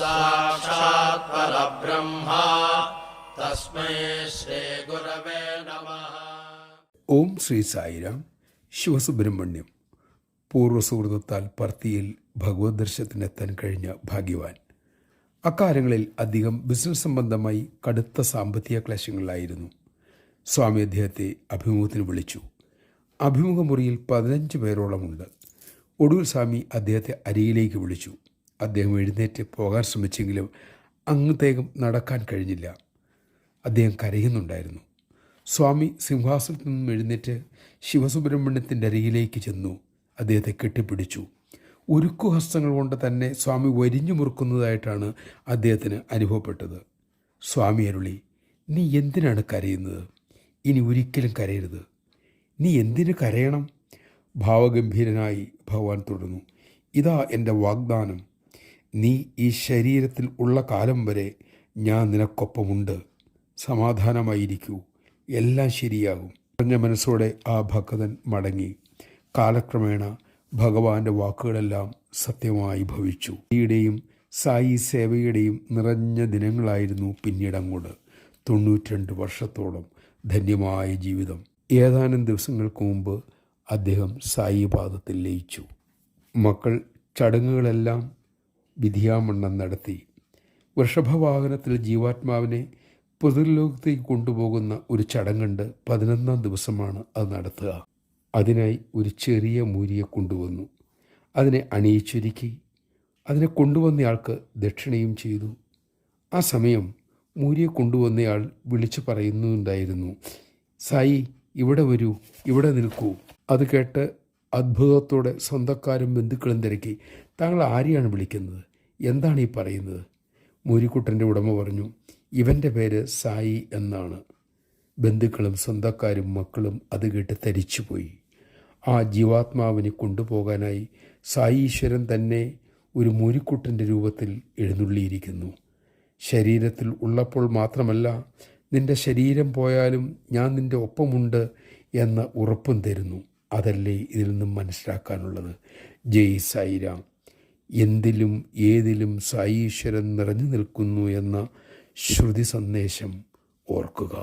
സാക്ഷാത് പരബ്രഹ്മ തസ്മൈ ശ്രീ ഗുരവേ നമഃ. ഓം ശ്രീ സായിരാം. ശിവസുബ്രഹ്മണ്യം. പൂർവ്വസുഹൃതത്താൽ പർത്തിയിൽ ഭഗവത് ദർശനത്തിനെത്താൻ കഴിഞ്ഞ ഭാഗ്യവാൻ. അക്കാലങ്ങളിൽ അധികം ബിസിനസ് സംബന്ധമായി കടുത്ത സാമ്പത്തിക ക്ലേശങ്ങളിലായിരുന്നു. സ്വാമി അദ്ദേഹത്തെ അഭിമുഖത്തിന് വിളിച്ചു. അഭിമുഖ മുറിയിൽ 15 പേരോളമുണ്ട്. ഒടുവിൽ സ്വാമി അദ്ദേഹത്തെ അരികിലേക്ക് വിളിച്ചു. അദ്ദേഹം എഴുന്നേറ്റ് പോകാൻ ശ്രമിച്ചെങ്കിലും അങ്ങത്തേക്കും നടക്കാൻ കഴിഞ്ഞില്ല. അദ്ദേഹം കരയുന്നുണ്ടായിരുന്നു. സ്വാമി സിംഹാസനത്തിൽ നിന്നും എഴുന്നേറ്റ് ശിവസുബ്രഹ്മണ്യത്തിൻ്റെ അരികിലേക്ക് ചെന്നു. അദ്ദേഹത്തെ കെട്ടിപ്പിടിച്ചു. ഉരുക്കുഹസ്തങ്ങൾ കൊണ്ട് തന്നെ സ്വാമി വരിഞ്ഞു മുറുക്കുന്നതായിട്ടാണ് അദ്ദേഹത്തിന് അനുഭവപ്പെട്ടത്. സ്വാമി അരുളി, നീ എന്തിനാണ് കരയുന്നത്? ഇനി ഒരിക്കലും കരയരുത്. നീ എന്തിനു കരയണം? ഭാവഗംഭീരനായി ഭഗവാൻ തുടർന്നു. ഇതാ എൻ്റെ വാഗ്ദാനം. നീ ഈ ശരീരത്തിൽ ഉള്ള കാലം വരെ ഞാൻ നിനക്കൊപ്പമുണ്ട്. സമാധാനമായിരിക്കൂ, എല്ലാം ശരിയാകും. പറഞ്ഞ മനസ്സോടെ ആ ഭക്തൻ മടങ്ങി. കാലക്രമേണ ഭഗവാന്റെ വാക്കുകളെല്ലാം സത്യമായി ഭവിച്ചു. ഈയുടെയും സായി സേവയുടെയും നിറഞ്ഞ ദിനങ്ങളായിരുന്നു പിന്നീട് അങ്ങോട്ട്. 92 വർഷത്തോളം ധന്യമായ ജീവിതം. ഏതാനും ദിവസങ്ങൾക്ക് മുമ്പ് അദ്ദേഹം സായി പാദത്തിൽ ലയിച്ചു. മക്കൾ ചടങ്ങുകളെല്ലാം വിധിയാമണ്ണം നടത്തി. വൃഷഭവാഹനത്തിൽ ജീവാത്മാവിനെ പിതൃലോകത്തേക്ക് കൊണ്ടുപോകുന്ന ഒരു ചടങ്ങുണ്ട്. 11ാം ദിവസമാണ് അത് നടത്തുക. അതിനായി ഒരു ചെറിയ മൂരിയെ കൊണ്ടുവന്നു. അതിനെ അണിയിച്ചൊരുക്കി അതിനെ കൊണ്ടുവന്നയാൾക്ക് ദക്ഷിണയും ചെയ്തു. ആ സമയം മൂരിയെ കൊണ്ടുവന്നയാൾ വിളിച്ചു പറയുന്നുണ്ടായിരുന്നു, സായി, ഇവിടെ വരൂ, ഇവിടെ നിൽക്കൂ. അത് കേട്ട് അത്ഭുതത്തോടെ സ്വന്തക്കാരും ബന്ധുക്കളും തിരക്കി, താങ്കൾ ആരെയാണ് വിളിക്കുന്നത്? എന്താണ് ഈ പറയുന്നത്? മൂരിക്കുട്ടൻ്റെ ഉടമ പറഞ്ഞു, ഇവൻ്റെ പേര് സായി എന്നാണ്. ബന്ധുക്കളും സ്വന്തക്കാരും മക്കളും അത് കേട്ട് തരിച്ചുപോയി. ആ ജീവാത്മാവിനെ കൊണ്ടുപോകാനായി സായീശ്വരൻ തന്നെ ഒരു മൂരിക്കുട്ടൻ്റെ രൂപത്തിൽ എഴുന്നള്ളിയിരിക്കുന്നു. ശരീരത്തിൽ ഉള്ളപ്പോൾ മാത്രമല്ല, നിൻ്റെ ശരീരം പോയാലും ഞാൻ നിൻ്റെ ഒപ്പമുണ്ട് എന്ന ഉറപ്പും തരുന്നു. അതല്ലേ ഇതിൽ നിന്നും മനസ്സിലാക്കാനുള്ളത്. ജയ് സായിരാം. എന്തിലും ഏതിലും സായീശ്വരൻ നിറഞ്ഞു നിൽക്കുന്നു എന്ന ശ്രുതി സന്ദേശം ഓർക്കുക.